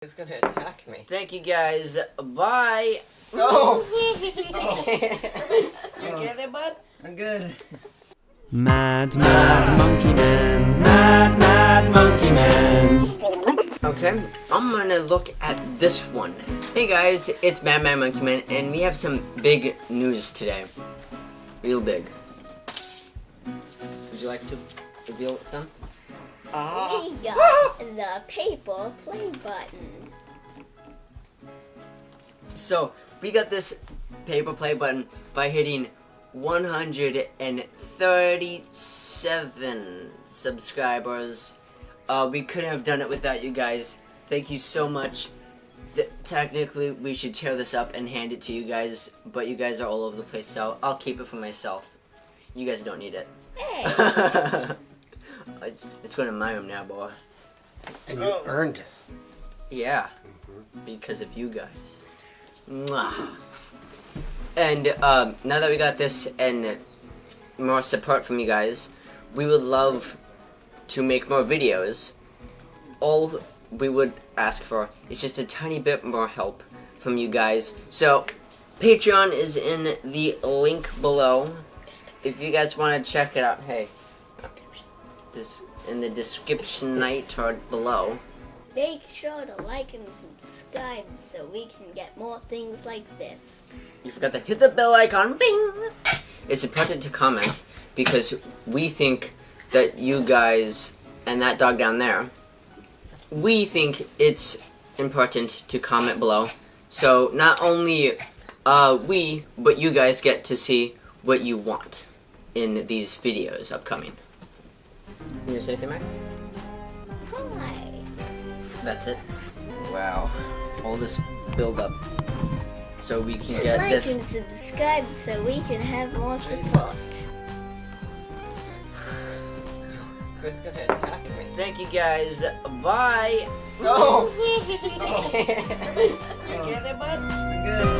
He's gonna attack me. Thank you guys. Bye. No! You okay there, bud? I'm good. Mad Monkey Man. Mad Monkey Man. Okay, I'm gonna look at this one. Hey guys, it's Mad Monkey Man, and we have some big news today. Real big. Would you like to reveal them? We got the paper play button. So, we got this paper play button by hitting 137 subscribers. We couldn't have done it without you guys. Thank you so much. Technically, we should tear this up and hand it to you guys, but you guys are all over the place, so I'll keep it for myself. You guys don't need it. Hey! It's going to my room now, boy. And you earned it. Yeah, because of you guys. Mwah. And now that we got this and more support from you guys, we would love to make more videos. All we would ask for is just a tiny bit more help from you guys. So, Patreon is in the link below. If you guys want to check it out, hey, this in the description night or below. Make sure to like and subscribe so we can get more things like this. You forgot to hit the bell icon. Bing! It's important to comment because we think that you guys and that dog down there, we think it's important to comment below. So not only we, but you guys get to see what you want in these videos upcoming. You gonna say anything, Max? Hi. That's it. Wow. All this build up so we can get Like this. and subscribe so we can have more support. Who's gonna attack me? Thank you guys. Bye. No! You okay there, bud? I'm good.